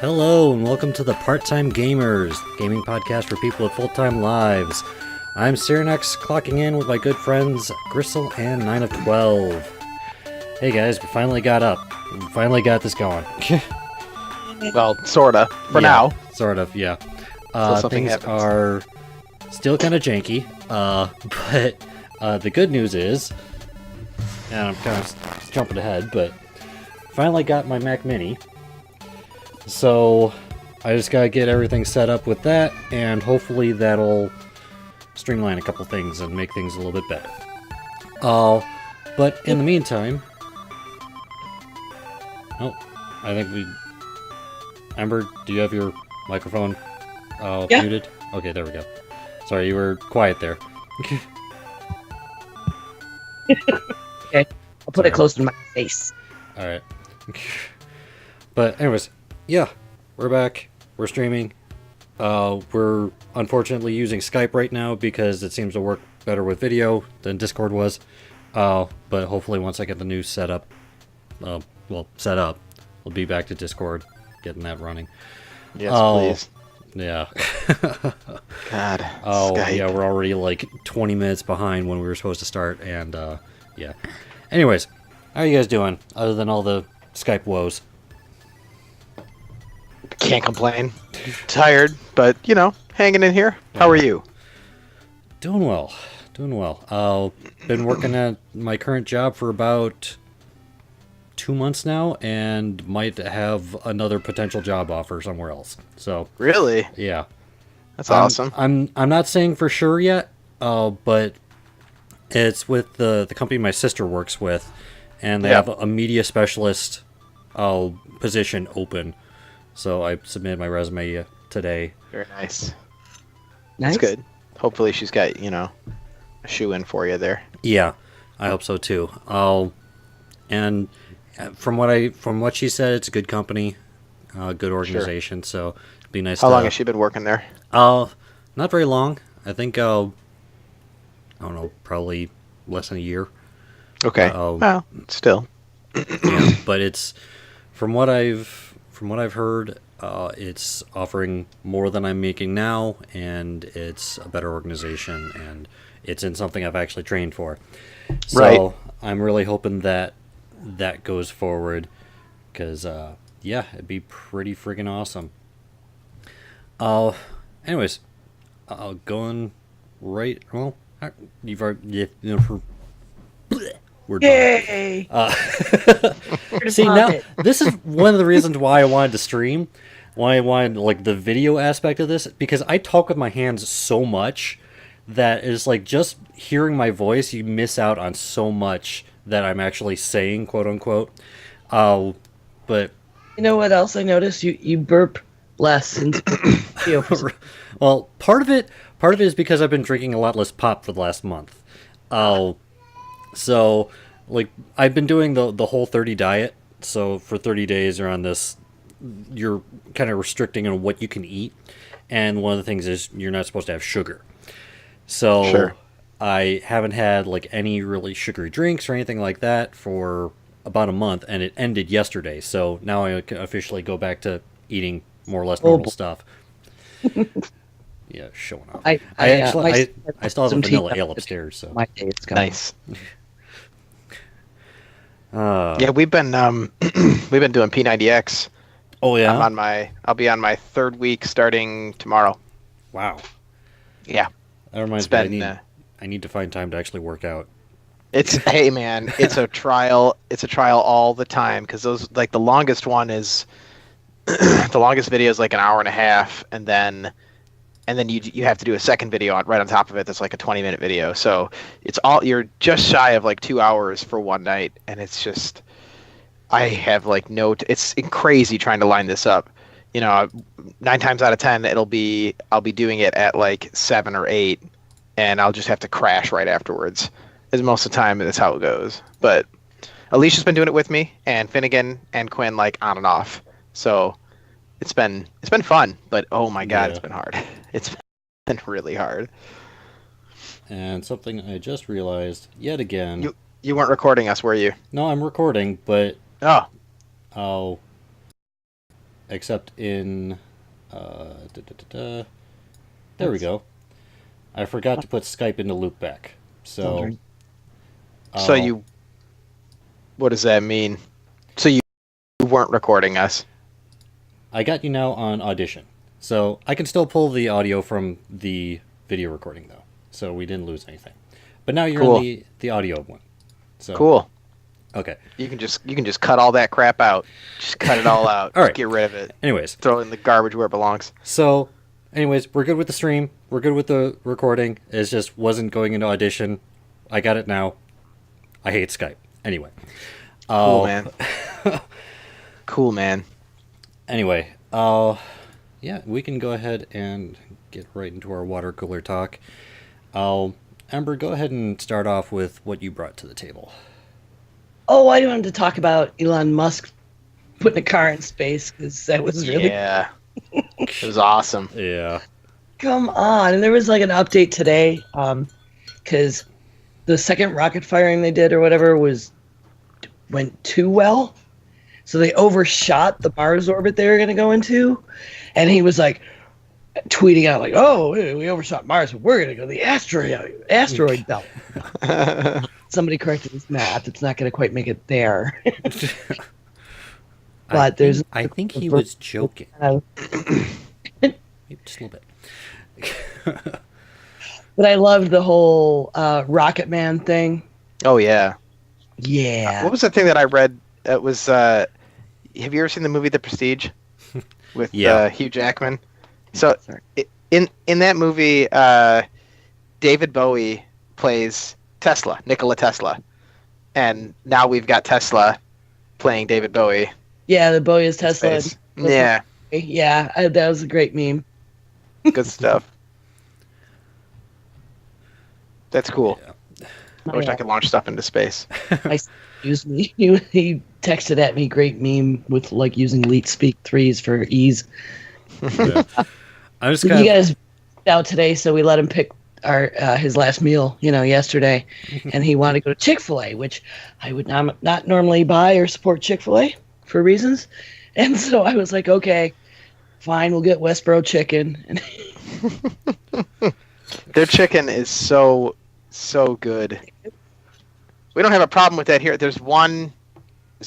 Hello and welcome to the Part-Time Gamers, gaming podcast for people with full-time lives. I'm Cyranex, clocking in with my good friends Gristle and 9 of 12. Hey guys, we finally got up. We finally got this going. Well, sorta. For now. Sort of, yeah. Something Things happens. are still kind of janky, but the good news is, and I'm kind of jumping ahead, but finally got my Mac Mini. So I just gotta get everything set up with that, and hopefully that'll streamline a couple things and make things a little bit better. But in the meantime, I think we. Amber, do you have your microphone Yeah. muted? Okay, there we go. Sorry, you were quiet there. Okay, I'll put it close to my face. All right. But anyways, yeah, we're back. We're streaming. We're unfortunately using Skype right now because it seems to work better with video than Discord was. But hopefully once I get the new setup, set up, we'll be back to Discord, getting that running. Yes, please. Yeah. God. Skype. Yeah, Skype. we're already like 20 minutes behind when we were supposed to start, and yeah. Anyways, how are you guys doing, other than all the Skype woes? Can't complain. Tired, but, hanging in here. How are you? Doing well. Doing well. Been working at my current job for about 2 months now, and might have another potential job offer somewhere else. So Really? yeah, That's awesome. I'm not saying for sure yet, but it's with the company my sister works with, and they have a media specialist position open. So I submitted my resume today. Very nice. Nice. That's good. Hopefully she's got, a shoe-in for you there. Yeah, I hope so too. And from what she said, it's a good company, good organization. So it'd be nice. How long has she been working there? Not very long. I think I don't know, probably less than a year. Okay. Well, still. Yeah, but it's from what I've heard, it's offering more than I'm making now, and it's a better organization, and it's in something I've actually trained for. So Right. I'm really hoping that goes forward, because it'd be pretty friggin' awesome. Anyways, going right. Well, you've already. We're done. Yay! See, now this is one of the reasons why I wanted to stream, why I wanted like the video aspect of this, because I talk with my hands so much that it's like just hearing my voice, you miss out on so much that I'm actually saying, quote unquote. But You know what else I noticed? You burp less in video. well, part of it is because I've been drinking a lot less pop for the last month. So, like, I've been doing the whole 30 diet. So for 30 days you're on this, you're kind of restricting on what you can eat. And one of the things is you're not supposed to have sugar. So Sure. I haven't had like any really sugary drinks or anything like that for about a month, and it ended yesterday. So now I can officially go back to eating more or less normal stuff. Yeah, showing off. I still have a vanilla ale upstairs. So My day is coming. Nice. Yeah, we've been doing P90X. Oh yeah. I'll be on my third week starting tomorrow. Wow. Yeah. That reminds It's me. been, I need to find time to actually work out. Hey man, it's a trial. It's a trial all the time, because those, like, the longest one is the longest video is like an hour and a half, and then you have to do a second video right on top of it that's like a 20-minute video. So you're just shy of like 2 hours for one night, and it's just, I have like it's crazy trying to line this up. 9 times out of 10 I'll be doing it at like 7 or 8, and I'll just have to crash right afterwards. As most of the time that's how it goes. But Alicia's been doing it with me, and Finnegan and Quinn, like, on and off. So it's been fun, but oh my god, It's been hard. It's been really hard. And something I just realized yet again. You weren't recording us, were you? No, I'm recording, but Oh. oh, except in there we go. I forgot to put Skype into loopback. So So you, what does that mean? So you weren't recording us? I got you now on Audition. So I can still pull the audio from the video recording though. So we didn't lose anything. But now you're Cool. in the audio one. So Cool. Okay. You can just cut all that crap out. Just cut it all out. All right. Just get rid of it. Anyways, Throw it in the garbage where it belongs. so anyways, we're good with the stream. We're good with the recording. It just wasn't going into Audition. I got it now. I hate Skype. Anyway. Cool, man. Cool, man. Anyway, yeah, we can go ahead and get right into our water cooler talk. Amber, go ahead and start off with what you brought to the table. Oh, I wanted to talk about Elon Musk putting a car in space because that was really Yeah. It was awesome. Yeah. come on. And there was like an update today because the second rocket firing they did or whatever went too well. So they overshot the Mars orbit they were going to go into. And he was like tweeting out like, oh, we overshot Mars, but we're going to go to the asteroid belt. Somebody corrected his math. It's not going to quite make it there. But I think he was joking. Maybe just a little bit. But I loved the whole Rocket Man thing. Oh, yeah. Yeah. What was the thing that I read? It was, have you ever seen the movie The Prestige? With Yeah. Hugh Jackman? So, Sorry. in that movie, David Bowie plays Tesla, Nikola Tesla. And now we've got Tesla playing David Bowie. Yeah, the Bowie is Tesla. Space. Yeah, Yeah, that was a great meme. good stuff. That's cool. Yeah. I wish I could launch stuff into space. I used me. He texted at me, great meme with like using Leet Speak 3s for ease. Yeah. I'm just You kind of guys out today, so we let him pick our his last meal, yesterday, and he wanted to go to ChickfilA, which I would not normally buy or support ChickfilA for reasons, and so I was like, okay, fine, we'll get Westboro chicken. And Their chicken is so good. We don't have a problem with that here. Is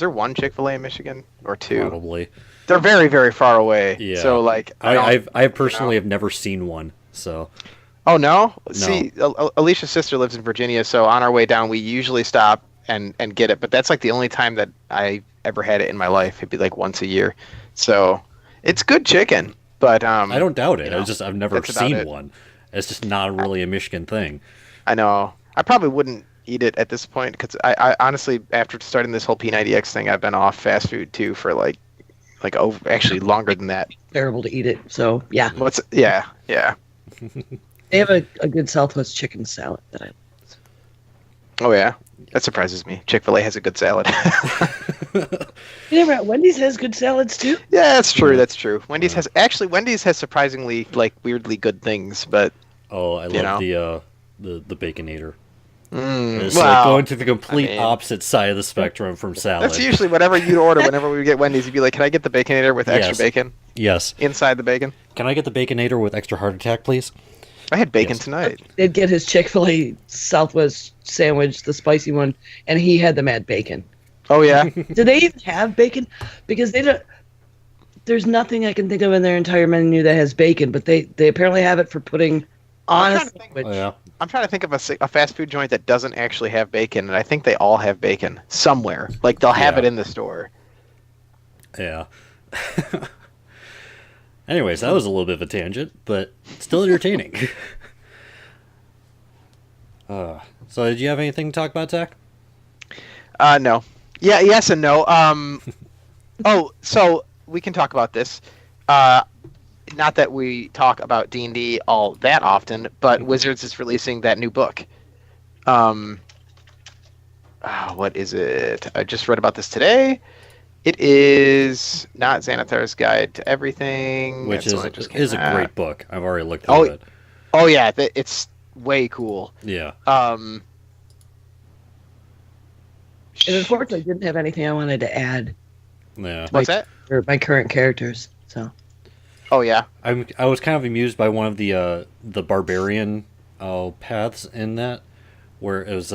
there one Chick-fil-A in Michigan or two? probably. They're very, very far away. Yeah. So like, I personally have never seen one. So Oh no! No. See, Alicia's sister lives in Virginia, so on our way down, we usually stop and get it. But that's like the only time that I ever had it in my life. It'd be like once a year. So it's good chicken, but I don't doubt it. you know, I've never that's about seen it. one. It's just not really a Michigan thing. I know. I probably wouldn't eat it at this point because I honestly, after starting this whole P90X thing, I've been off fast food too for like actually longer than that. terrible to eat it. So yeah, Yeah. they have a good Southwest chicken salad that I. Oh yeah, that surprises me. Chick-fil-A has a good salad. You never. Wendy's has good salads too. Yeah, that's true. That's true. Wendy's has surprisingly like weirdly good things, but Oh, I You love the Baconator. mm, It's well, like going to the complete I mean- opposite side of the spectrum from salad. that's usually whatever you'd order whenever we get Wendy's. You'd be like, "Can I get the Baconator with extra Yes. bacon Yes. inside the bacon?" Can I get the Baconator with extra heart attack, please? I had bacon Yes. tonight. Did get his Chick-fil-A Southwest sandwich, the spicy one, and he had them add bacon. Oh yeah, Do they even have bacon? Because they don't. There's nothing I can think of in their entire menu that has bacon, but they apparently have it for putting on I'm a trying to think- sandwich. Oh, yeah. I'm trying to think of a fast food joint that doesn't actually have bacon, and I think they all have bacon somewhere. Like they'll have Yeah. it in the store. Yeah. Anyways, that was a little bit of a tangent, but still entertaining. So did you have anything to talk about, Zach? No. Yeah, yes and no. Oh, so we can talk about this. Not that we talk about D&D all that often, but Wizards is releasing that new book. What is it? I just read about this today. It is not Xanathar's Guide to Everything. Which That's the one that just came is a out. great book. I've already looked Oh, at it. Oh yeah, it's way cool. Yeah. And unfortunately, I didn't have anything I wanted to add. Yeah. What's that? for my current characters. So Oh yeah. I was kind of amused by one of the barbarian paths in that, where it was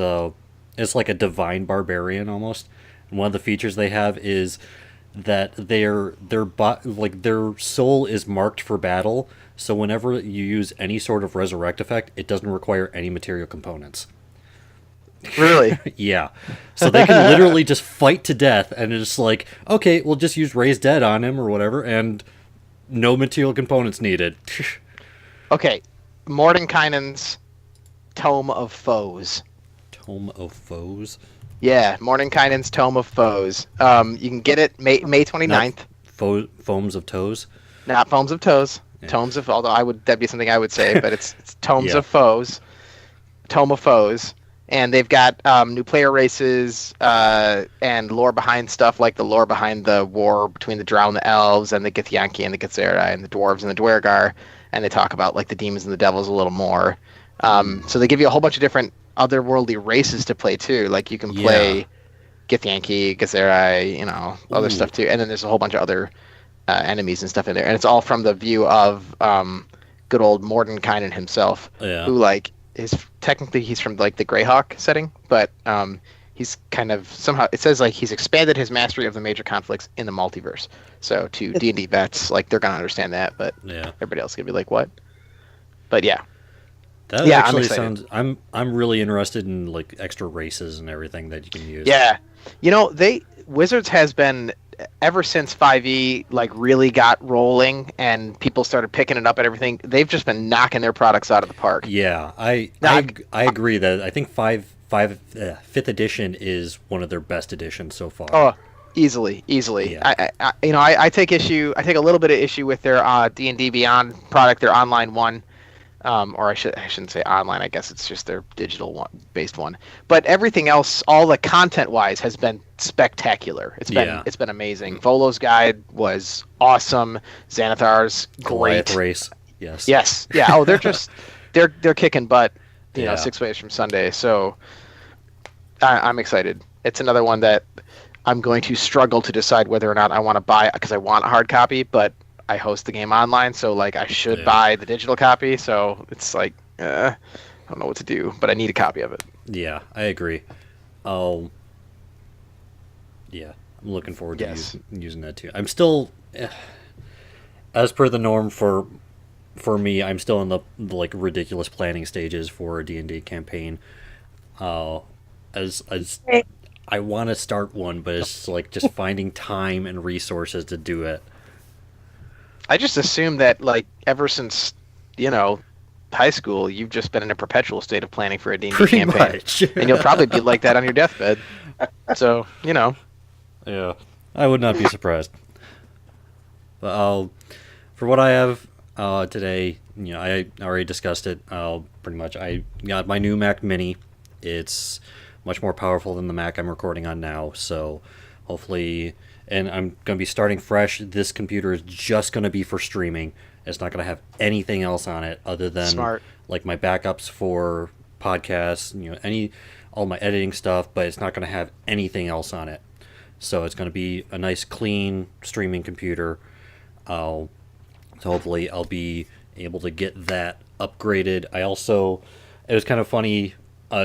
it's like a divine barbarian almost. And one of the features they have is that their soul is marked for battle. So whenever you use any sort of resurrect effect, it doesn't require any material components. Really? Yeah. So they can literally just fight to death, and it's like, okay, we'll just use Raise Dead on him or whatever, and no material components needed. Okay. Mordenkainen's Tome of Foes. Tome of Foes? Yeah, Mordenkainen's Tome of Foes. You can get it May 29th. Foams of Toes? Not Foams of Toes. Yeah. Tomes of, although that'd be something I would say, but it's Tomes Yeah. of Foes. Tome of Foes. And they've got new player races and lore behind stuff, like the lore behind the war between the Drow and the Elves and the Githyanki and the Githzerai and the Dwarves and the Dwergar. And they talk about like the demons and the devils a little more. So they give you a whole bunch of different otherworldly races to play too. Like you can play Githyanki, Githzerai, other stuff too. And then there's a whole bunch of other enemies and stuff in there. And it's all from the view of good old Mordenkainen himself, who like he's from like the Greyhawk setting, but he's kind of somehow, it says like he's expanded his mastery of the major conflicts in the multiverse. So to D&D vets, like they're gonna understand that, but everybody else is gonna be like, what? But yeah. That Yeah, actually I'm excited. sounds. I'm really interested in like extra races and everything that you can use. Yeah, Wizards has been, ever since 5e like really got rolling and people started picking it up and everything. They've just been knocking their products out of the park. Yeah, I agree that I think fifth edition is one of their best editions so far. Oh, easily. Yeah. I take a little bit of issue with their D&D Beyond product, their online one. Or I shouldn't say online. I guess it's just their digital based one. But everything else, all the content wise, has been spectacular. It's been amazing. Volo's guide was awesome. Xanathar's Goliath great. race. Yes. Yes. Yeah. Oh, they're just they're kicking butt. You know, Yeah. 6 ways from Sunday. So I'm excited. It's another one that I'm going to struggle to decide whether or not I want to buy, because I want a hard copy, but I host the game online, so like I should buy the digital copy. So it's like I don't know what to do, but I need a copy of it. Yeah, I agree. I'm looking forward to using that too. I'm still, as per the norm for me, I'm still in the like ridiculous planning stages for a D&D campaign. As I want to start one, but it's like just finding time and resources to do it. I just assume that like ever since high school, you've just been in a perpetual state of planning for a D&D Pretty campaign, much. and you'll probably be like that on your deathbed. So Yeah, I would not be surprised. But for what I have today, I already discussed it. Pretty much, I got my new Mac Mini. It's much more powerful than the Mac I'm recording on now. So hopefully, and I'm going to be starting fresh. This computer is just going to be for streaming. It's not going to have anything else on it other than like my backups for podcasts, all my editing stuff. But it's not going to have anything else on it. So it's going to be a nice, clean streaming computer. So hopefully I'll be able to get that upgraded. It was kind of funny,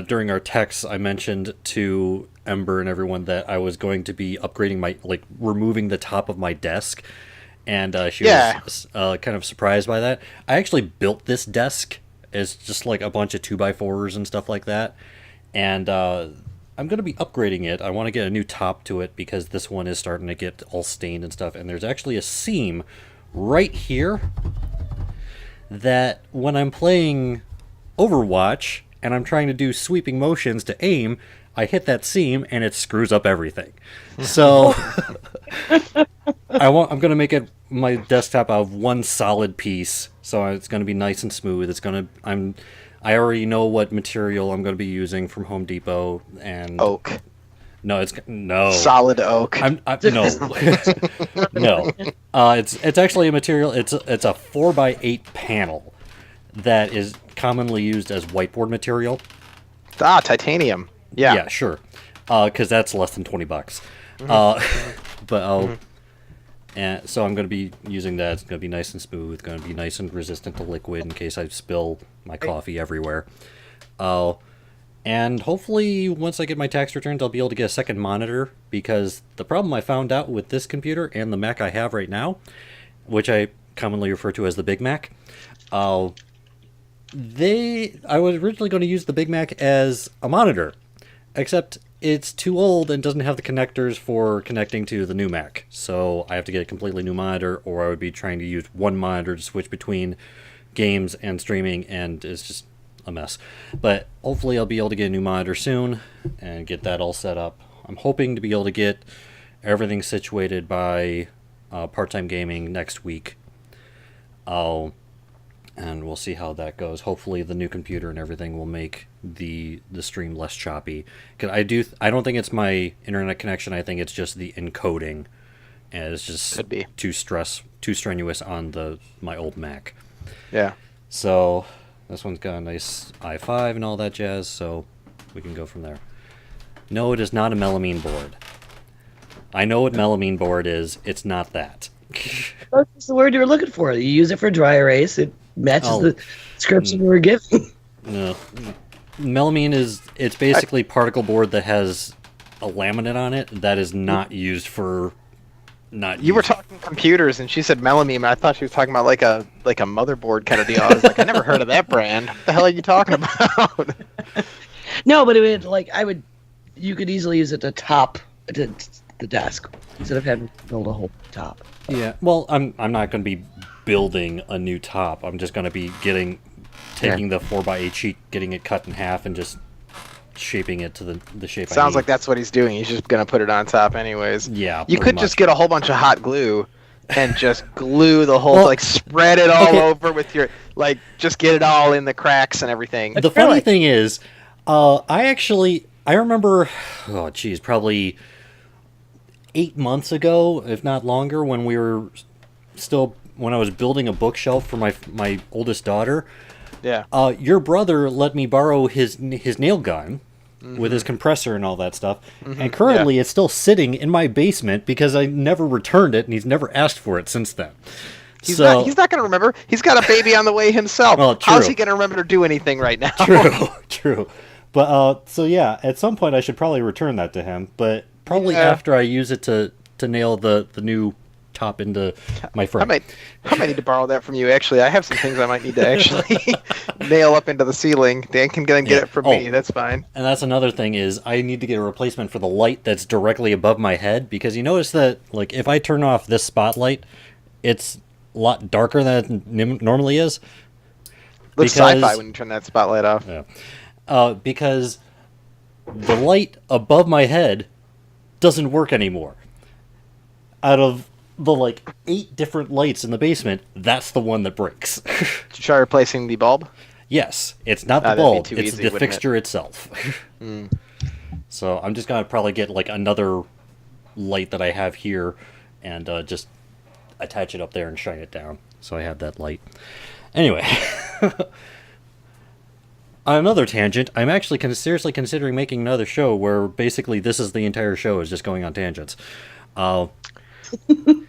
during our texts, I mentioned to Ember and everyone that I was going to be upgrading removing the top of my desk. And she was kind of surprised by that. I actually built this desk as just like a bunch of 2x4s and stuff like that. And I'm going to be upgrading it. I want to get a new top to it because this one is starting to get all stained and stuff. And there's actually a seam right here that when I'm playing Overwatch and I'm trying to do sweeping motions to aim, I hit that seam and it screws up everything. So I'm going to make it my desktop out of one solid piece. So it's going to be nice and smooth. I already know what material I'm going to be using from Home Depot and oak. No, no solid oak. No, no. It's actually a material. It's a 4x8 panel that is commonly used as whiteboard material. Titanium. Yeah, sure. Because that's less than $20. But And so I'm going to be using that. It's going to be nice and smooth, going to be nice and resistant to liquid in case I spill my coffee everywhere. And hopefully once I get my tax returns, I'll be able to get a second monitor, because the problem I found out with this computer and the Mac I have right now, which I commonly refer to as the Big Mac, I was originally going to use the Big Mac as a monitor, except it's too old and doesn't have the connectors for connecting to the new Mac. So I have to get a completely new monitor, or I would be trying to use one monitor to switch between games and streaming, and it's just a mess. But hopefully I'll be able to get a new monitor soon and get that all set up. I'm hoping to be able to get everything situated by Part-Time Gaming next week. And we'll see how that goes. Hopefully the new computer and everything will make the stream less choppy. Because I don't think it's my internet connection. I think it's just the encoding, and it's just Could be. too strenuous on my old Mac. Yeah. So this one's got a nice i5 and all that jazz, so we can go from there. No, it is not a melamine board. I know what melamine board is. It's not that. That's the word you were looking for. You use it for dry erase. It matches the description you were given. No. Melamine it's basically particle board that has a laminate on it that is not used for... You were talking computers, and she said melamine. I thought she was talking about like a motherboard kind of deal. I was like, I never heard of that brand. What the hell are you talking about? No, but you could easily use it to top the desk instead of having to build a whole top. Yeah, well, I'm not going to be building a new top. I'm just going to be taking the 4x8 sheet, getting it cut in half, and just shaping it to the shape I need. Sounds like that's what he's doing. He's just going to put it on top anyways. Yeah, You could just get a whole bunch of hot glue and just glue the whole, Well, spread it all okay. over with your, just get it all in the cracks and everything. The funny thing is, I remember, probably 8 months ago, if not longer, when I was building a bookshelf for my oldest daughter. Yeah. Your brother let me borrow his nail gun with his compressor and all that stuff, and currently it's still sitting in my basement because I never returned it, and he's never asked for it since then. He's not going to remember. He's got a baby on the way himself. Well, true. How's he going to remember to do anything right now? True. But, so yeah, at some point I should probably return that to him, but probably after I use it to nail the new top into my frame. I might need to borrow that from you, actually. I have some things I might need to actually nail up into the ceiling. Dan can get it from me. That's fine. And that's another thing is I need to get a replacement for the light that's directly above my head, because you notice that, if I turn off this spotlight, it's a lot darker than it normally is. Looks sci-fi when you turn that spotlight off. Yeah. Because the light above my head doesn't work anymore. Out of the 8 different lights in the basement, that's the one that breaks. Did you try replacing the bulb? Yes, it's not the That'd be bulb, too it's easy, the fixture itself. So I'm just gonna probably get another light that I have here and just attach it up there and shine it down, so I have that light. Anyway. On another tangent, I'm actually seriously considering making another show where basically this is the entire show is just going on tangents.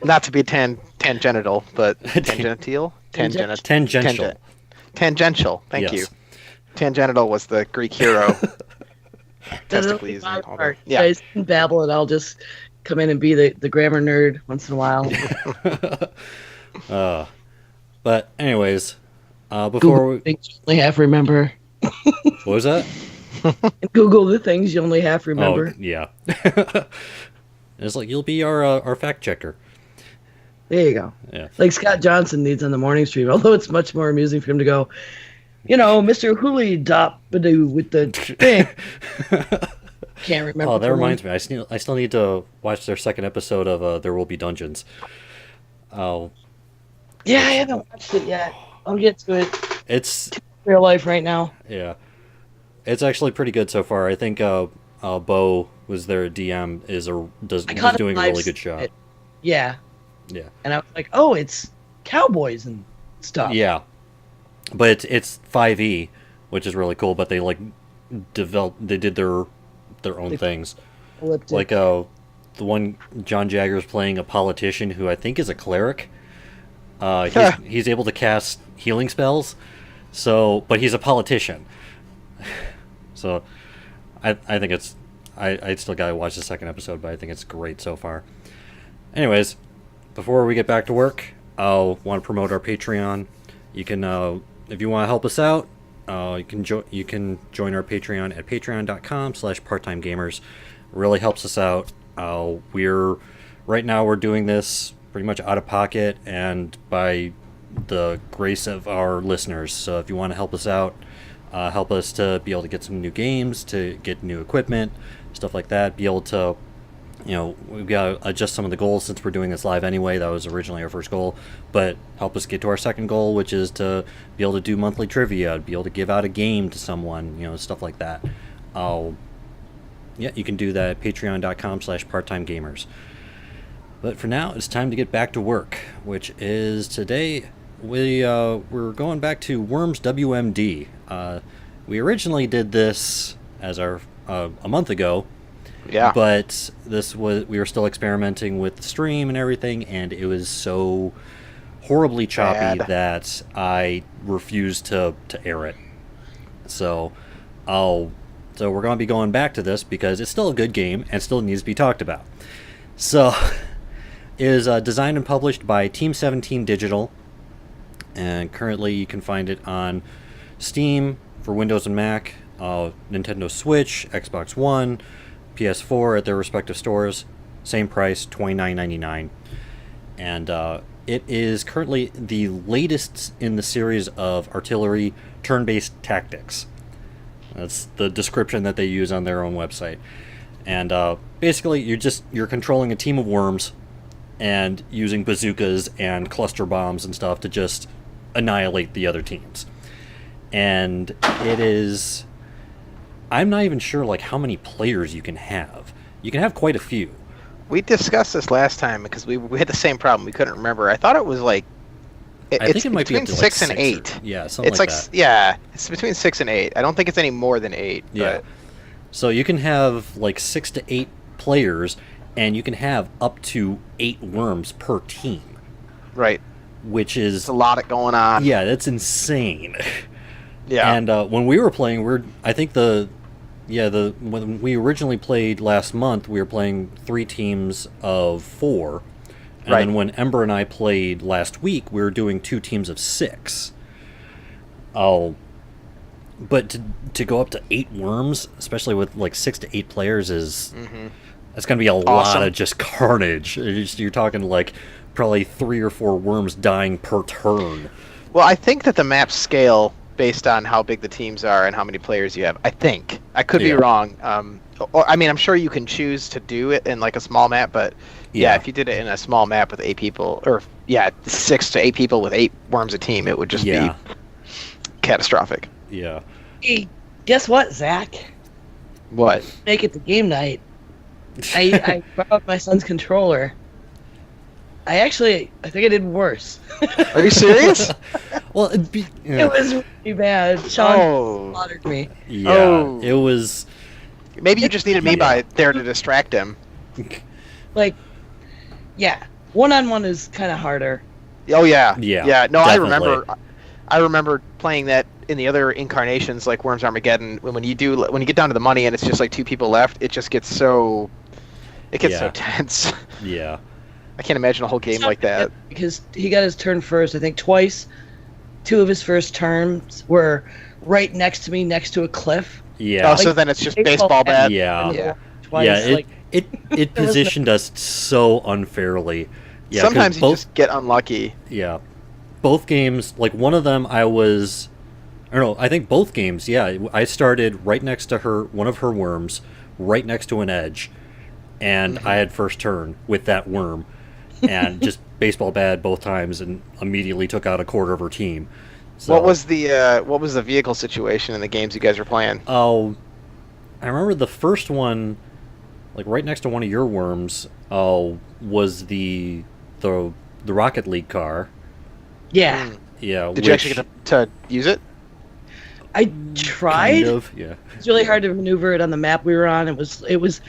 Not to be tangential, but tangential? Tangential. Tangential, thank you. Tangential was the Greek hero. Testicles and all that. You guys can babble and I'll just come in and be the grammar nerd once in a while. But anyways, before Google things you only half remember. What was that? Google the things you only half remember. Oh, yeah. It's you'll be our fact checker. There you go. Yeah. Like Scott Johnson needs on the morning stream, although it's much more amusing for him to go, Mr. Hooley Dop-a-doo with the thing. Can't remember. Oh, that reminds me. I still need to watch their second episode of There Will Be Dungeons. Oh. Yeah, I haven't watched it yet. I'll get to it. It's real life right now. Yeah. It's actually pretty good so far. I think Bo was their DM is doing a really good job. Yeah. Yeah. And I was like, oh, it's cowboys and stuff. Yeah. But it's 5e, which is really cool, but they did their own things. Elliptic. Like the one John Jagger's playing a politician who I think is a cleric. He's able to cast healing spells, but he's a politician. So I think it's I still gotta watch the second episode, but I think it's great so far. Anyways, before we get back to work, I'll want to promote our Patreon. You can if you want to help us out, you can join our Patreon at patreon.com/parttimegamers. Really helps us out. Right now we're doing this pretty much out of pocket and by the grace of our listeners. So if you want to help us out, help us to be able to get some new games, to get new equipment, stuff like that, be able to, we've got to adjust some of the goals since we're doing this live anyway. That was originally our first goal, but help us get to our second goal, which is to be able to do monthly trivia, be able to give out a game to someone, stuff like that. You can do that at patreon.com/parttimegamers. But for now, it's time to get back to work, which is today we're going back to Worms W.M.D. We originally did this as a month ago. Yeah. But we were still experimenting with the stream and everything, and it was so horribly choppy that I refused to air it. So we're going to be going back to this because it's still a good game and still needs to be talked about. So it is designed and published by Team 17 Digital, and currently you can find it on Steam for Windows and Mac, Nintendo Switch, Xbox One, PS4 at their respective stores. Same price, $29.99. And it is currently the latest in the series of artillery turn-based tactics. That's the description that they use on their own website. And basically, you're controlling a team of worms and using bazookas and cluster bombs and stuff to just annihilate the other teams. And it is... I'm not even sure how many players you can have. You can have quite a few. We discussed this last time because we had the same problem. We couldn't remember. I thought it was I think it might be between 6 and 8. Yeah, something like that. Yeah, it's between 6 and 8. I don't think it's any more than 8. Yeah. But... So you can have 6 to 8 players, and you can have up to 8 worms per team. Right. Which is... It's a lot going on. Yeah, that's insane. Yeah. And when we were playing, when we originally played last month, we were playing 3 teams of 4. And then when Ember and I played last week, we were doing 2 teams of 6. But to go up to 8 worms, especially with 6 to 8 players, is that's going to be a lot of just carnage. You're talking probably 3 or 4 worms dying per turn. Well, I think that the maps scale based on how big the teams are and how many players you have. I think. I could be wrong. I'm sure you can choose to do it in a small map, but if you did it in a small map with 8 people, or 6 to 8 people with 8 worms a team, it would just be catastrophic. Yeah. Hey, guess what, Zach? What? Make it to game night. I borrowed my son's controller. I think I did worse. Are you serious? Well, it was really bad. Sean slaughtered me. Yeah, it was... Maybe you just needed me there to distract him. One-on-one is kind of harder. Oh, yeah. Yeah, no, definitely. I remember playing that in the other incarnations, like Worms Armageddon, when you get down to the money and it's just 2 people left, it just gets so... It gets so tense. Yeah. I can't imagine a whole game like that. Because he got his turn first, I think twice. 2 of his first turns were right next to me, next to a cliff. Yeah. Oh, so then it's just baseball bat. Yeah. Twice. Yeah, it positioned us so unfairly. Yeah, sometimes you just get unlucky. Yeah. Both games, one of them I think both games, I started right next to one of her worms, right next to an edge, and I had first turn with that worm. And just baseball bat both times, and immediately took out a quarter of her team. So, what was the vehicle situation in the games you guys were playing? Oh, I remember the first one, right next to one of your worms. Was the Rocket League car? Yeah. Yeah. Did you actually get to use it? I tried. Kind of. Yeah. It's really hard to maneuver it on the map we were on. It was.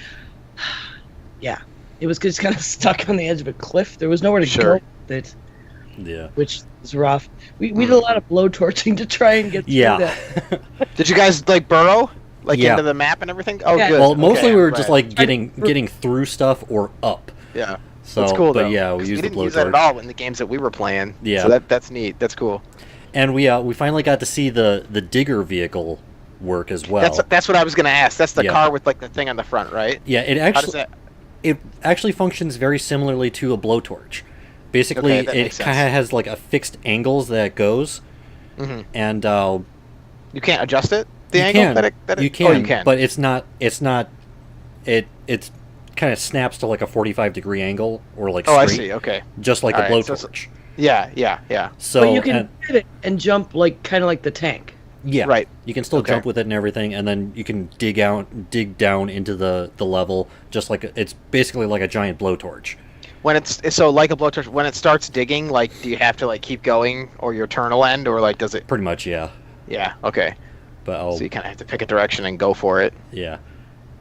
Yeah. it was just kind of stuck on the edge of a cliff. There was nowhere to Sure. go with it, Yeah. which was rough. We did a lot of blowtorching to try and get through Yeah. that. Did you guys like burrow Yeah. into the map and everything? Oh, Yeah. good. Well, mostly Okay, we were just right. like getting through stuff or up. Yeah. So, That's cool, but though. yeah, we 'cause used the didn't use that at blowtorch. all in the games that we were playing. Yeah. So that's neat. That's cool. And we finally got to see the digger vehicle work as well. That's what I was gonna ask. That's the Yeah. car with like the thing on the front, right? Yeah, it How does actually that? it actually functions very similarly to a blowtorch. Basically, Okay, that it makes sense. kind of has like a fixed angles that it goes, Hmm. and You can't adjust it. The you angle can, that it. you can, Oh, you can. but it's not. It's kind of snaps to like a 45-degree angle or like Oh, I straight, see. Okay. just like All a right, so blowtorch. Yeah. So, But you can and- hit it and jump like kind of like the tank. yeah, Right. You can still Okay. jump with it and everything, and then you can dig down into the level, just like it's basically like a giant blowtorch. When it's so like a blowtorch, when it starts digging, like, do you have to like keep going, or your turn will end, or like does it? Pretty much, yeah. Yeah. Okay. But So you kind of have to pick a direction and go for it. yeah,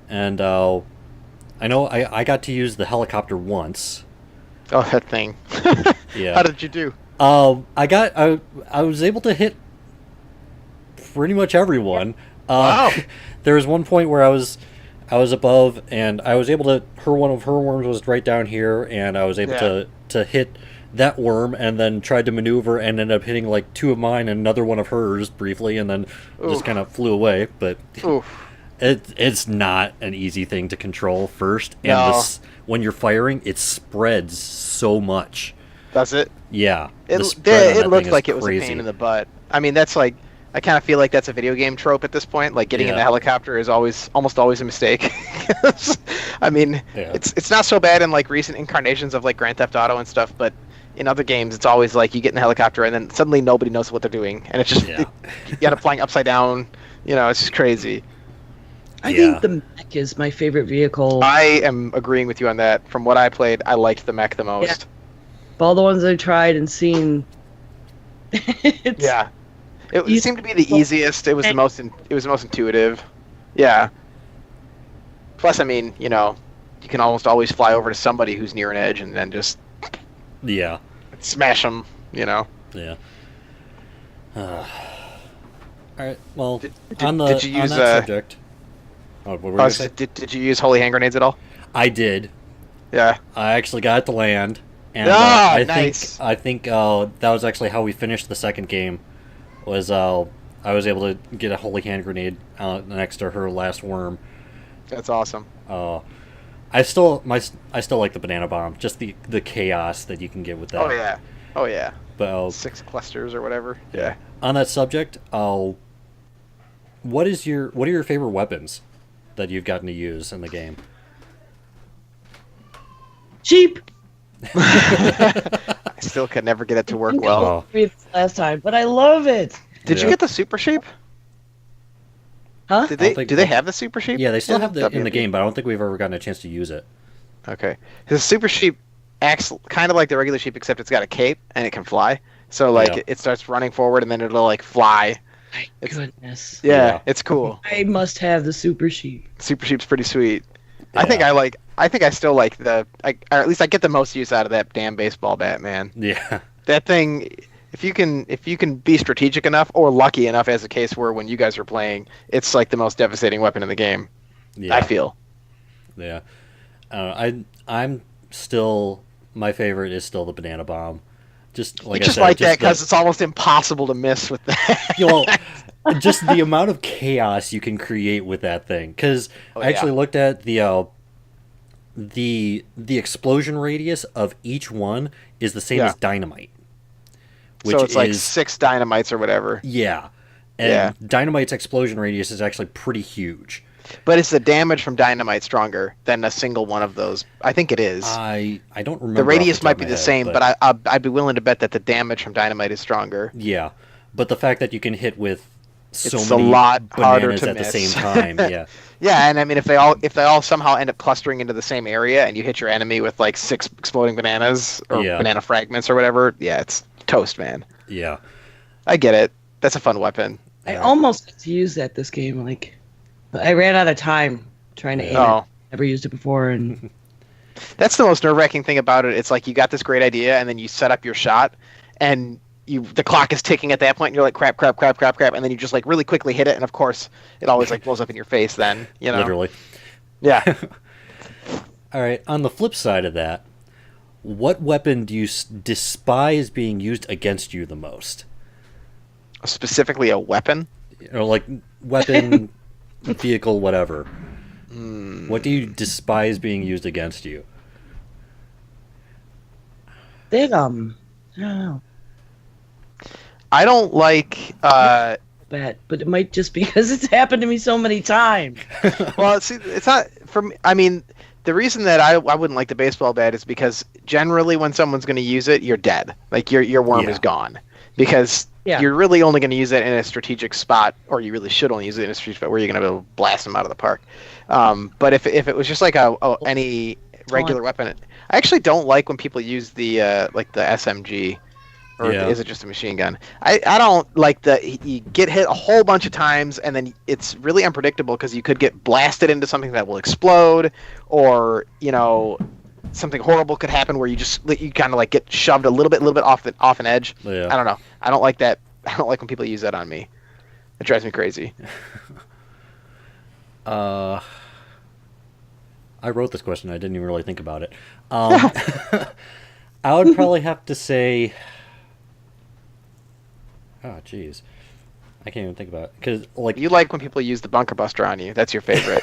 and I know I got to use the helicopter once. Oh, that thing. Yeah. How did you do? I was able to hit pretty much everyone. Wow. There was one point where I was above, and I was able to. One of her worms was right down here, and I was able Yeah. to hit that worm, and then tried to maneuver, and ended up hitting like two of mine and another one of hers briefly, and then just Oof. kind of flew away. But Oof. it's not an easy thing to control first, and No. when you're firing, it spreads so much. Does it? Yeah, It the spread on it that looked thing is like it was crazy. a pain in the butt. I mean, that's like, I kind of feel like that's a video game trope at this point. Like getting in Yeah. the helicopter is almost always a mistake. I mean, Yeah. it's not so bad in like recent incarnations of like Grand Theft Auto and stuff, but in other games, it's always like you get in the helicopter and then suddenly nobody knows what they're doing, and it's just Yeah. you end up flying upside down. You know, it's just crazy. I Yeah. think the mech is my favorite vehicle. I am agreeing with you on that. From what I played, I liked the mech the most. Of all the ones I've tried and seen, it's, Yeah. It You- seemed to be the easiest. It was the most. It was the most intuitive. Yeah. Plus, I mean, you know, you can almost always fly over to somebody who's near an edge and then just Yeah. smash them. You know. Yeah. All right. Well, Did on you use, that subject. Oh, what were you gonna say? Did you use holy hand grenades at all? I did. Yeah. I actually got it to land, and Ah, I nice. think that was actually how we finished the second game. Was I was able to get a holy hand grenade next to her last worm. That's awesome. I still like the banana bomb. Just the chaos that you can get with that. Oh yeah. Oh yeah. But 6 clusters or whatever. Yeah. on that subject, what are your favorite weapons that you've gotten to use in the game? cheap. I still could never get it to work well. Oh. Last time, but I love it. Did you Yeah. get the super sheep? Huh? Did I don't they? think Do they so. have the super sheep? Yeah, they still have in the WMD? game, but I don't think we've ever gotten a chance to use it. Okay. The super sheep acts kind of like the regular sheep, except it's got a cape and it can fly. So like Yeah. it starts running forward and then it'll like fly. My It's- goodness. Yeah, Yeah. it's cool. I must have the super sheep. Super sheep's pretty sweet. I Yeah. think I still like or at least I get the most use out of that damn baseball bat, man. Yeah. That thing, if you can be strategic enough or lucky enough, as the case were when you guys were playing, it's like the most devastating weapon in the game. Yeah. I feel. Yeah. I'm still, my favorite is still the banana bomb. Just like You I just said, like that the- because it's almost impossible to miss with that. you know, just the amount of chaos you can create with that thing. Because Oh, I actually yeah. looked at the explosion radius of each one is the same Yeah. as dynamite. Which So it's like is 6 dynamites or whatever. yeah, and Yeah. dynamite's explosion radius is actually pretty huge. But is the damage from dynamite stronger than a single one of those? I think it is. I don't remember. The off radius top might of be my the head, same, but I'd be willing to bet that the damage from dynamite is stronger. yeah, but the fact that you can hit with so It's a many lot harder bananas to at the miss. same time, yeah, Yeah, and I mean if they all somehow end up clustering into the same area and you hit your enemy with like 6 exploding bananas or Yeah. banana fragments or whatever, yeah, it's toast, man. yeah, I get it. That's a fun weapon. I almost got to use that this game. Like, but I ran out of time trying to aim it. Oh. Never used it before, and That's the most nerve-wracking thing about it. It's like you got this great idea, and then you set up your shot, and the clock is ticking at that point, and you're like, crap, and then you just like really quickly hit it, and of course, it always like blows up in your face. Then Literally. Yeah. All right. On the flip side of that, what weapon do you despise being used against you the most? Specifically, a weapon. Like weapon, vehicle, whatever. What do you despise being used against you? They I don't know. I don't like. Bad, but it might just be because it's happened to me so many times. Well, see, it's not for me. I mean, the reason that I wouldn't like the baseball bat is because generally when someone's going to use it, you're dead. Like your worm is gone because you're really only going to use it in a strategic spot, or you really should only use it in a strategic spot where you're going to be able to blast them out of the park. But if it was just like any regular weapon, I actually don't like when people use the like the SMG. Or is it just a machine gun? I don't like you get hit a whole bunch of times, and then it's really unpredictable because you could get blasted into something that will explode, or something horrible could happen where you kind of like get shoved a little bit off an edge. Yeah. I don't know. I don't like that. I don't like when people use that on me. It drives me crazy. I wrote this question. I didn't even really think about it. I would probably have to say. Oh, jeez. I can't even think about it. Because, like... You like when people use the bunker buster on you. That's your favorite.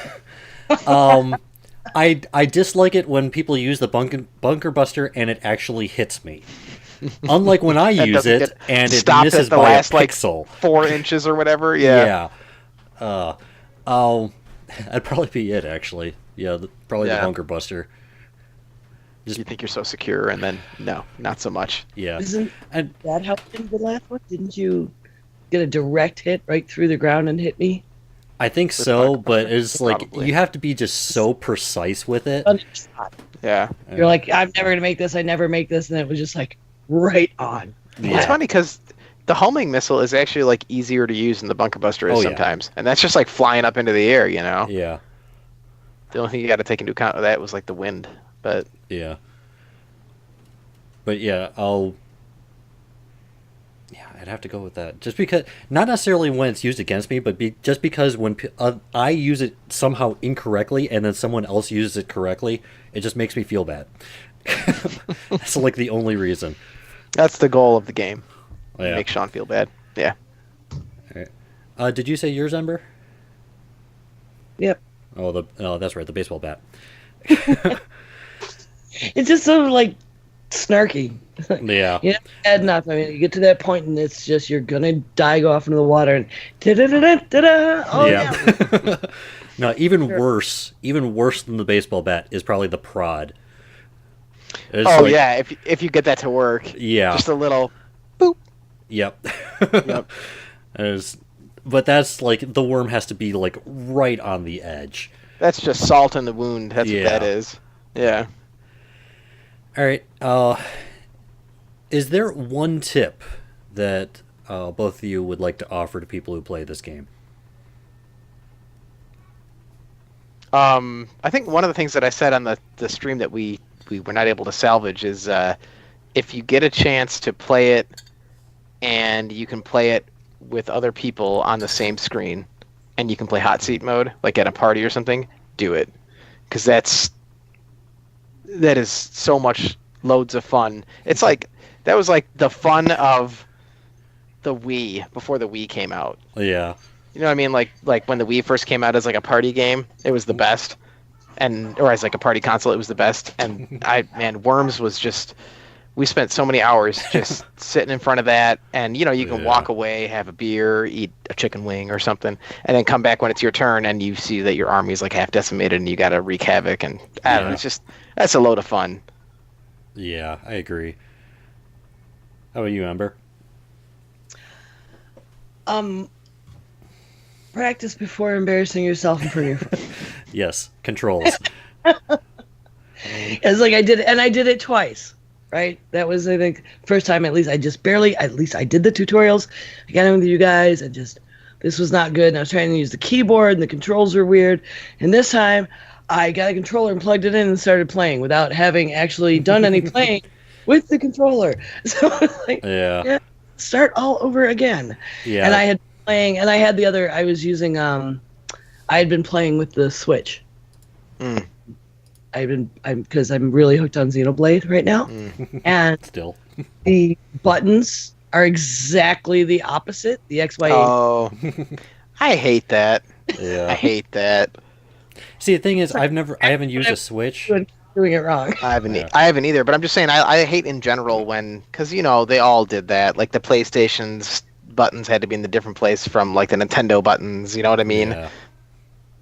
I dislike it when people use the bunker buster and it actually hits me. Unlike when I use it and it misses by a pixel. Like 4 inches or whatever. Yeah. That'd probably be it, actually. Yeah, probably the bunker buster. You think you're so secure, and then no, not so much. Yeah. Isn't that how in the last one? Didn't you get a direct hit right through the ground and hit me? I think so, but it's like you have to be just so precise with it. Yeah. You're like, I'm never gonna make this. I never make this, and it was just like right on. Yeah. It's funny because the homing missile is actually like easier to use than the bunker buster is sometimes, and that's just like flying up into the air, Yeah. The only thing you got to take into account of that was like the wind. But yeah, I'd have to go with that. Just because, not necessarily when it's used against me, but just because when I use it somehow incorrectly and then someone else uses it correctly, it just makes me feel bad. That's like the only reason. That's the goal of the game. Yeah. Make Sean feel bad. Yeah. All right. Did you say yours, Ember? Yep. Oh, that's right, the baseball bat. It's just so like snarky. Yeah. Bad enough. I mean, you get to that point and it's just you're gonna die, go off into the water, and da-da-da-da-da-da. Oh yeah. No, even worse than the baseball bat is probably the prod. Yeah, if you get that to work. Yeah. Just a little boop. Yep. Yep. But that's like the worm has to be like right on the edge. That's just salt in the wound. That's what that is. Yeah. All right. Is there one tip that both of you would like to offer to people who play this game? I think one of the things that I said on the stream that we were not able to salvage is if you get a chance to play it and you can play it with other people on the same screen and you can play hot seat mode, like at a party or something, do it. Because that is so much loads of fun. It's like that was like the fun of the Wii before the Wii came out. Yeah. You know what I mean? Like when the Wii first came out as like a party game, it was the best. Or as like a party console, it was the best. And Worms was just, we spent so many hours just sitting in front of that, and you can walk away, have a beer, eat a chicken wing or something, and then come back when it's your turn and you see that your army is like half decimated and you got to wreak havoc, and I don't know, it's just, that's a load of fun. Yeah, I agree. How about you, Amber? Practice before embarrassing yourself in front of your friends. Yes, controls. It's like I did it twice, right? That was, I think, first time at least I did the tutorials. I got in with you guys, and this was not good, and I was trying to use the keyboard, and the controls were weird. And this time, I got a controller and plugged it in and started playing without having actually done any playing with the controller. So like, Yeah. start all over again. Yeah. And I had playing, and I had the other. I was using. I had been playing with the Switch. Because I'm really hooked on Xenoblade right now, and Still. the buttons are exactly the opposite. The X, Y, Oh, I hate that. I Yeah. hate that. See, the thing is, I haven't used a Switch. doing it wrong. I haven't. Yeah. I haven't either. But I'm just saying, I hate in general when, because they all did that. Like the PlayStation's buttons had to be in the different place from like the Nintendo buttons. You know what I mean? Yeah.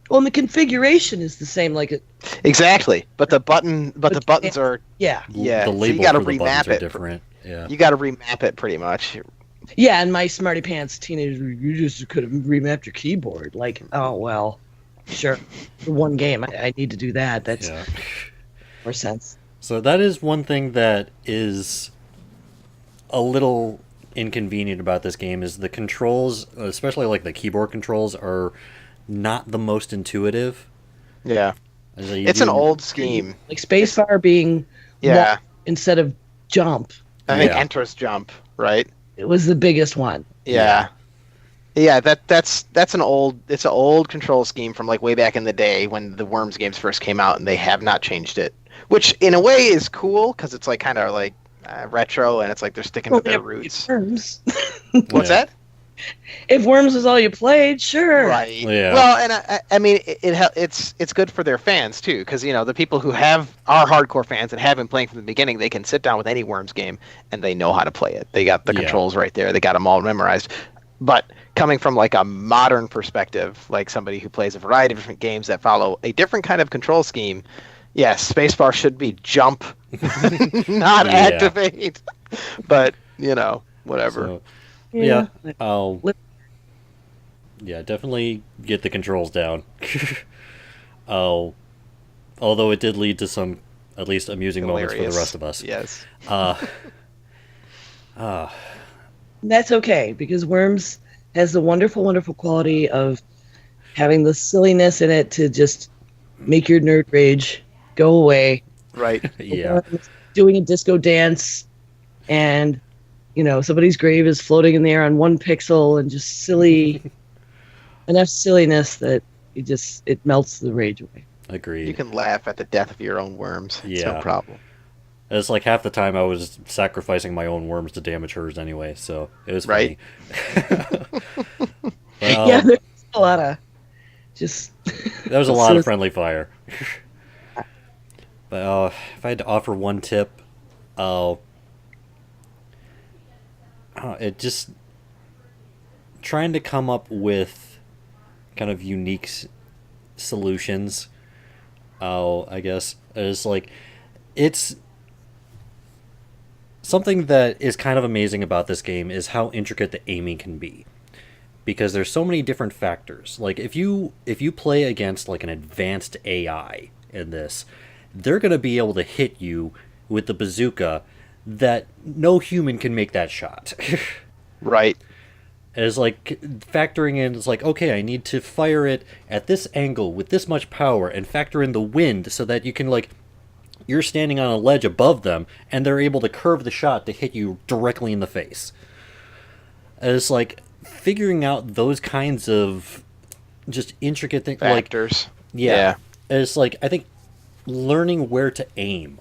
Well, and the configuration is the same. Like it. Exactly. But the buttons are Yeah. Yeah, The so you labels gotta for the remap buttons are it. different. Yeah. you got to remap it pretty much. Yeah, and my smarty pants teenager, you just could have remapped your keyboard. Like, oh well, sure. For one game, I need to do that. That's Yeah. more sense. So that is one thing that is a little inconvenient about this game is the controls, especially like the keyboard controls, are not the most intuitive. Yeah, So you it's do- an old scheme. Like spacebar being Yeah, walk instead of jump. I think Yeah. Enter's jump, right? It was the biggest one. Yeah. Yeah, that's an old control scheme from like way back in the day when the Worms games first came out, and they have not changed it. Which in a way is cool because it's like kind of like retro, and it's like they're sticking to their roots. Worms. What's Yeah. that? If Worms was all you played, sure. Right. Yeah. Well, and I mean, it's good for their fans too, because the people who are hardcore fans and have been playing from the beginning, they can sit down with any Worms game and they know how to play it. They got the Yeah. controls right there. They got them all memorized. But coming from like a modern perspective, like somebody who plays a variety of different games that follow a different kind of control scheme, yes, spacebar should be jump, not Yeah. activate. But whatever. So, yeah. I'll. Yeah, definitely get the controls down. Although it did lead to some, at least, amusing moments for the Hilarious. rest of us. Yes. That's okay, because Worms has the wonderful, wonderful quality of having the silliness in it to just make your nerd rage go away. Right. Yeah. Doing a disco dance, and somebody's grave is floating in the air on 1 pixel, and just silly, enough silliness that it melts the rage away. Agreed. You can laugh at the death of your own worms. It's Yeah. no problem. It's like half the time I was sacrificing my own worms to damage hers anyway, so it was funny. Right. Yeah, there's a lot of just. That was a lot of friendly fire. But if I had to offer one tip, it just trying to come up with kind of unique solutions. I guess it's something that is kind of amazing about this game is how intricate the aiming can be, because there's so many different factors. Like if you play against like an advanced AI in this, they're going to be able to hit you with the bazooka that no human can make that shot. Right. It's like factoring in, it's like, okay, I need to fire it at this angle with this much power and factor in the wind so that you can, like, you're standing on a ledge above them and they're able to curve the shot to hit you directly in the face. And it's like figuring out those kinds of just intricate things. Factors. Like, yeah. And it's like, I think learning where to aim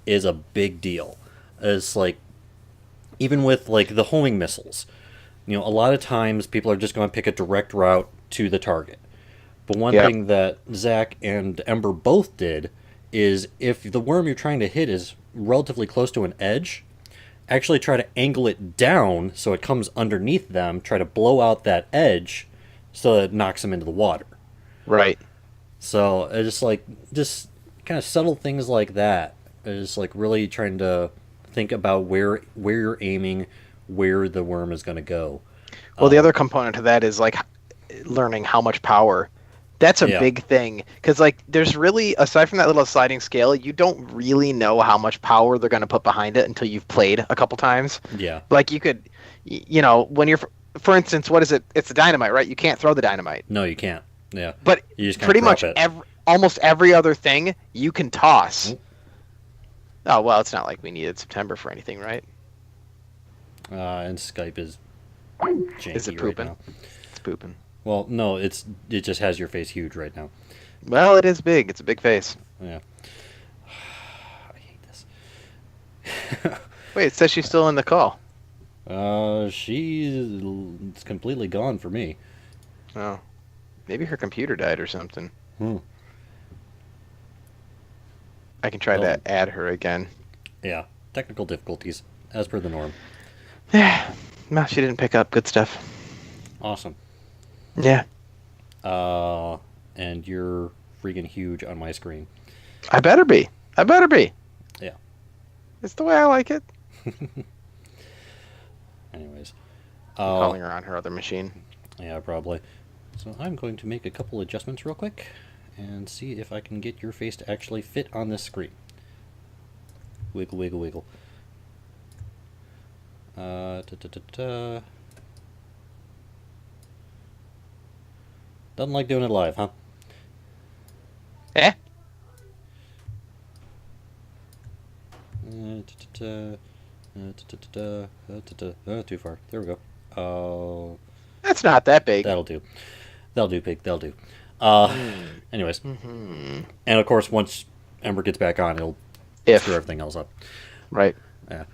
is a big deal. It's like, even with, like, the homing missiles. A lot of times people are just going to pick a direct route to the target. But one thing that Zach and Ember both did is if the worm you're trying to hit is relatively close to an edge, actually try to angle it down so it comes underneath them, try to blow out that edge so that it knocks them into the water. Right. So it's like just kind of subtle things like that. It's like really trying to think about where you're aiming, where the worm is going to go. Well, the other component to that is like learning how much power. That's a big thing, because like there's really, aside from that little sliding scale, you don't really know how much power they're going to put behind it until you've played a couple times. Yeah. Like you could, when you're, for instance, what is it? It's the dynamite, right? You can't throw the dynamite. No, you can't. Yeah. But You just kinda pretty drop much it. almost every other thing you can toss. Oh, well, it's not like we needed September for anything, right? And Skype is janky Is it pooping? right now. It's pooping. Well, no, it just has your face huge right now. Well, it is big. It's a big face. Yeah. I hate this. Wait, it says she's still in the call. She's completely gone for me. Oh. Maybe her computer died or something. I can try to add her again. Yeah. Technical difficulties, as per the norm. Yeah. No, she didn't pick up. Good stuff. Awesome. Yeah. And you're freaking huge on my screen. I better be. Yeah. It's the way I like it. Anyways. Calling her on her other machine. Yeah, probably. So I'm going to make a couple adjustments real quick and see if I can get your face to actually fit on this screen. Wiggle, wiggle, wiggle. Doesn't like doing it live, huh? Eh? Too far. There we go. Oh. That's not that big. That'll do. That'll do, pig. That'll do. Anyways. And of course, once Ember gets back on, it'll screw everything else up. Right. Yeah.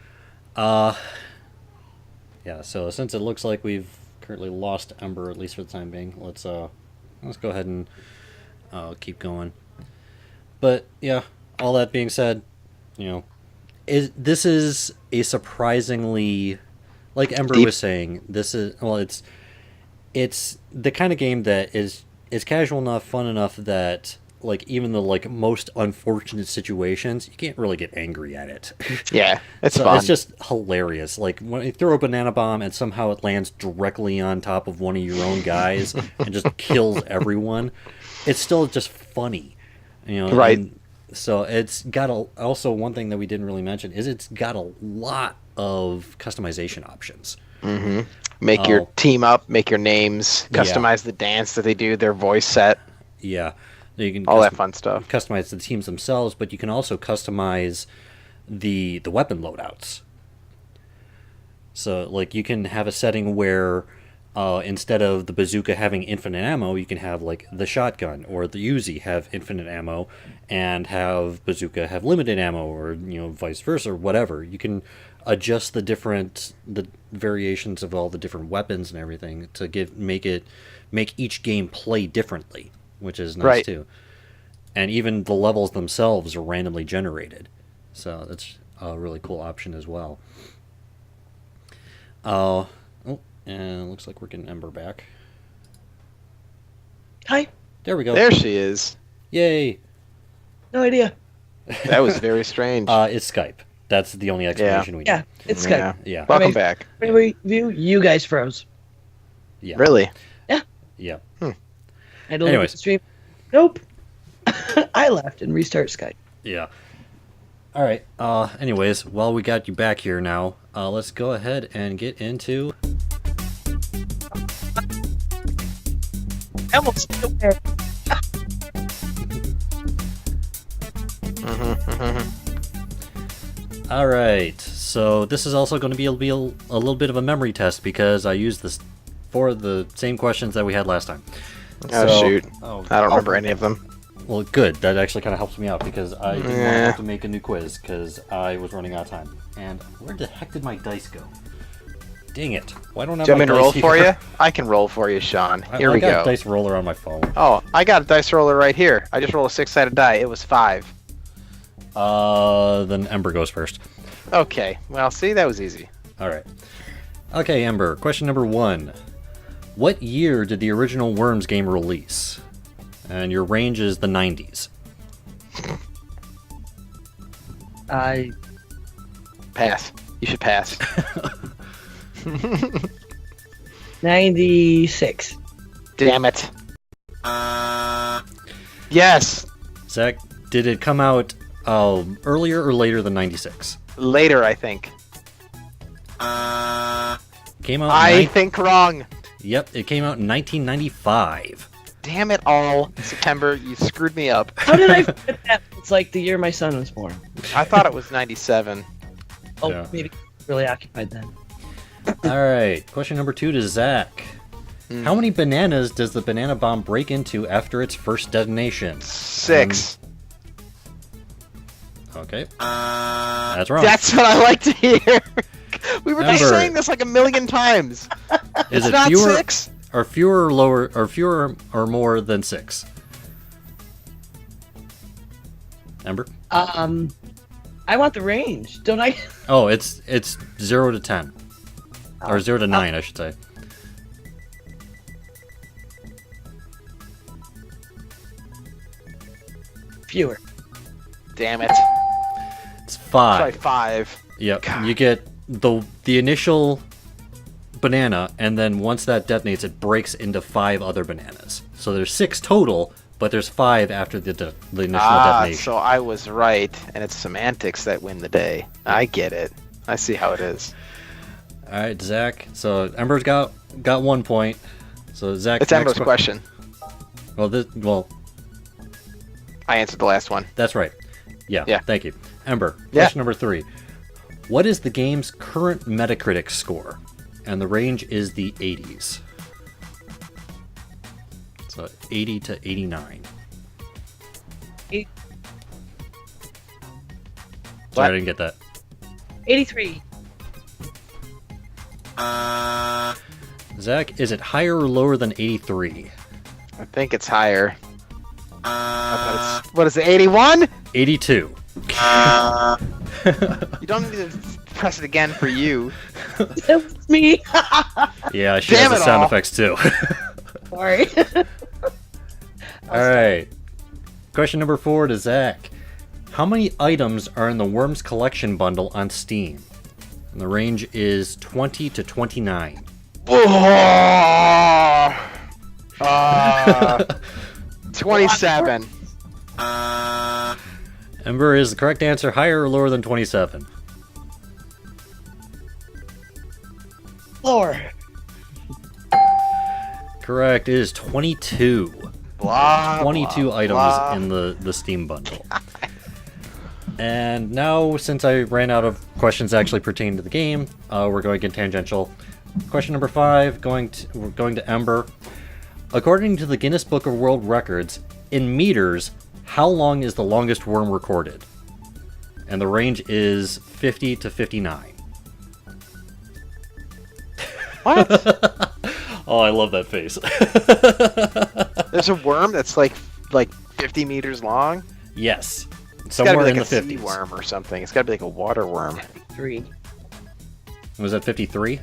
Yeah, so since it looks like we've currently lost Ember, at least for the time being, let's go ahead and keep going. But, yeah, all that being said, this is a surprisingly, like Ember was saying, this is, well, it's the kind of game that is casual enough, fun enough that, like, even the, like, most unfortunate situations, you can't really get angry at it. Yeah, it's fun. It's just hilarious. Like, when you throw a banana bomb and somehow it lands directly on top of one of your own guys and just kills everyone, it's still just funny. Right. And so it's got also one thing that we didn't really mention is it's got a lot of customization options. Mm-hmm. Make your team up, make your names, customize the dance that they do, their voice set. Yeah. You can all that fun stuff. Customize the teams themselves, but you can also customize the weapon loadouts. So, like, you can have a setting where instead of the bazooka having infinite ammo, you can have, like, the shotgun or the Uzi have infinite ammo and have bazooka have limited ammo, or, vice versa, or whatever. You can adjust the variations of all the different weapons and everything to make each game play differently, which is nice too. And even the levels themselves are randomly generated, so that's a really cool option as well. And it looks like we're getting Ember back. Hi. There we go. There she is. Yay. No idea. That was very strange. It's Skype. That's the only explanation we need. Yeah, it's Skype. Yeah. Welcome back. You guys froze. Yeah. Really? Yeah. Yeah. I had to look at the stream. Nope. I left and restart Skype. Yeah. All right. Anyways, while we got you back here now, let's go ahead and get into. All right. So this is also going to be a little bit of a memory test because I used this for the same questions that we had last time. Shoot. I don't remember any of them. Well, good. That actually kind of helps me out because I didn't want to have to make a new quiz because I was running out of time. And where the heck did my dice go? Dang it. Why don't I have Do you want me to roll here? for you? I can roll for you, Sean. Here we go. I got a dice roller on my phone. Oh, I got a dice roller right here. I just rolled a 6-sided die. It was 5. Then Ember goes first. Okay. Well, see, that was easy. All right. Okay, Ember. Question number 1. What year did the original Worms game release? And your range is the 90s. Pass. You should pass. 96. Damn it. Yes. Zach, did it come out earlier or later than 96? Later, I think. Came out. I think wrong. Yep, it came out in 1995. Damn it all, September, you screwed me up. How did I forget that? It's like the year my son was born. I thought it was 97. Oh, Yeah. maybe really occupied then. All right, question number 2 to Zach. How many bananas does the banana bomb break into after its first detonation? 6. Okay. That's wrong. That's what I like to hear. We were just Ember. saying this like a million times. Is It's it not fewer 6? or fewer or lower or fewer or more than 6? Ember? I want the range, don't I? Oh, it's 0 to 10. Or 0 to 9, I should say. Fewer. Damn it. It's Try 5. 5. Yep. God. You get the initial banana, and then once that detonates, it breaks into 5 other bananas. So there's 6 total, but there's 5 after the initial detonation. So I was right, and it's semantics that win the day. I get it. I see how it is. All right, Zach. So Ember's got 1 point. So Zach. It's Ember's question. Well, I answered the last one. that's right. Yeah. Yeah. Thank you, Ember. Yeah. Question number 3. What is the game's current Metacritic score? And the range is the 80s. So 80 to 89. Eight- Sorry, I What? didn't get that. 83. Zach, is it higher or lower than 83? I think it's higher. What is it, 81? 82. You don't need to press it again for you. That was me. Yeah, she Damn has the it sound all. effects too. Sorry. All right. Question number 4 to Zach. How many items are in the Worms collection bundle on Steam? And the range is 20 to 29. 27. Ember is the correct answer, higher or lower than 27? Lower. Correct, it is 22. Blah, 22 blah, items blah. in the Steam bundle. And now, since I ran out of questions actually pertaining to the game, we're going to get tangential. Question number 5, we're going to Ember. According to the Guinness Book of World Records, in meters, how long is the longest worm recorded? And the range is 50 to 59. What? Oh, I love that face. There's a worm that's like 50 meters long? Yes. It's gotta Somewhere be in like the a 50s. sea worm or something. It's gotta be like a water worm. 3. Was that 53?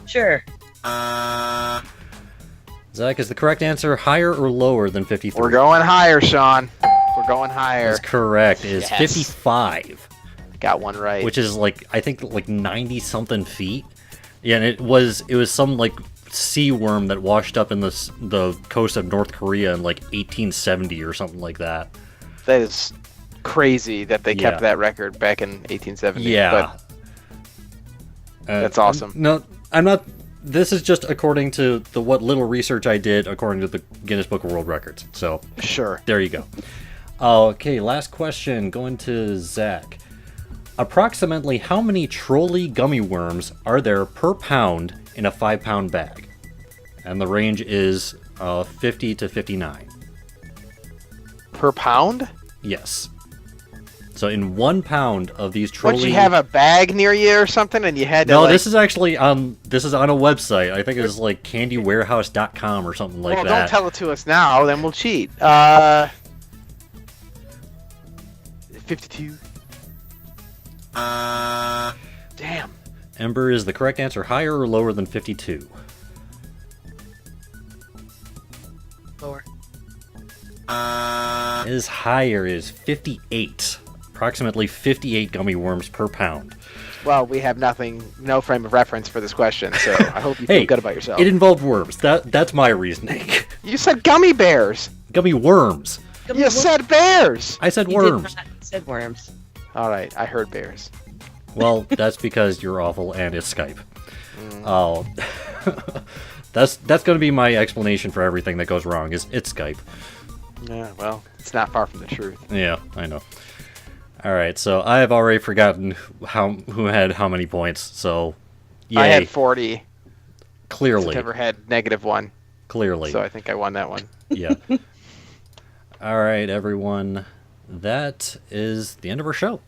Sure. Zach, is the correct answer higher or lower than 53? We're going higher, Sean. We're going higher. That's correct. It is Yes. 55, Got one right. which is I think 90 something feet. Yeah, and it was some sea worm that washed up in the coast of North Korea in 1870 or something like that. That is crazy that they kept Yeah. that record back in 1870. Yeah. But that's awesome. No, I'm not. This is just according to what little research I did according to the Guinness Book of World Records. So sure. there you go. Okay, last question going to Zach. Approximately how many trolley gummy worms are there per pound in a 5-pound bag? And the range is 50 to 59. Per pound? Yes. So in 1 pound of these trolley... Would you have a bag near you or something and you had to No, this is actually on a website. I think it's candywarehouse.com or something like well, that. don't tell it to us now, then we'll cheat. 52. Damn. Ember is the correct answer, higher or lower than 52? Lower. It is higher. It is 58. Approximately 58 gummy worms per pound. Well, we have no frame of reference for this question, so I hope you feel Hey, good about yourself. it involved worms. That's my reasoning. You said gummy bears. Gummy worms. You said bears. I said You worms. did not. You said worms. All right, I heard bears. Well, that's because you're awful and it's Skype. Oh. That's going to be my explanation for everything that goes wrong. Is it's Skype. Yeah, well, it's not far from the truth. Yeah, I know. All right, so I have already forgotten who had how many points. So, yay. I had 40. Clearly. September had -1. Clearly. So I think I won that one. Yeah. All right, everyone. That is the end of our show.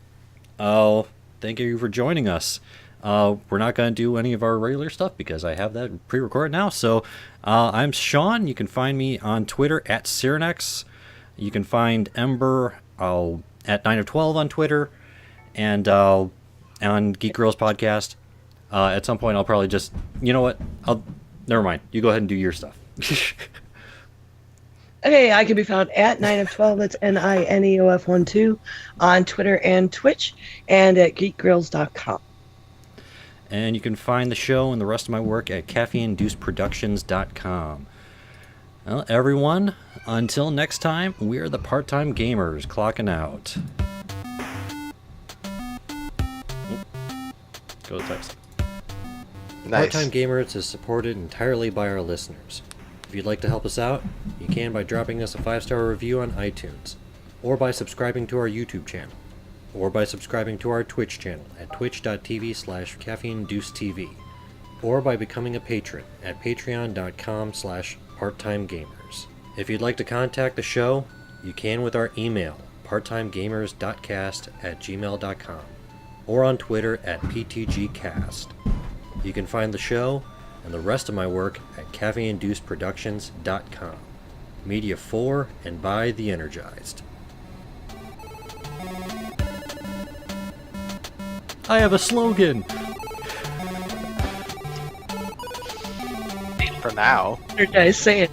Thank you for joining us. We're not going to do any of our regular stuff because I have that pre-recorded now. So I'm Sean. You can find me on Twitter at Cyrenex. You can find Ember at 9 of 12 on Twitter and on Geek Girls Podcast. At some point, I'll probably just... You know what? Never mind. You go ahead and do your stuff. Okay, I can be found at 9 of 12. That's NINEOF12 on Twitter and Twitch, and at geekgrills.com. And you can find the show and the rest of my work at caffeineinducedproductions.com. Well, everyone, until next time, we are the Part-Time Gamers clocking out. Go to text. Nice. Part-Time Gamers is supported entirely by our listeners. If you'd like to help us out, you can by dropping us a 5-star review on iTunes, or by subscribing to our YouTube channel, or by subscribing to our Twitch channel at twitch.tv/caffeineinducedtv, or by becoming a patron at patreon.com/parttimegamers. If you'd like to contact the show, you can with our email, parttimegamers.cast@gmail.com, or on Twitter at PTGcast. You can find the show and the rest of my work at caffeineinducedproductions.com. Media for and by the energized. I have a slogan! For now. Your guys say it.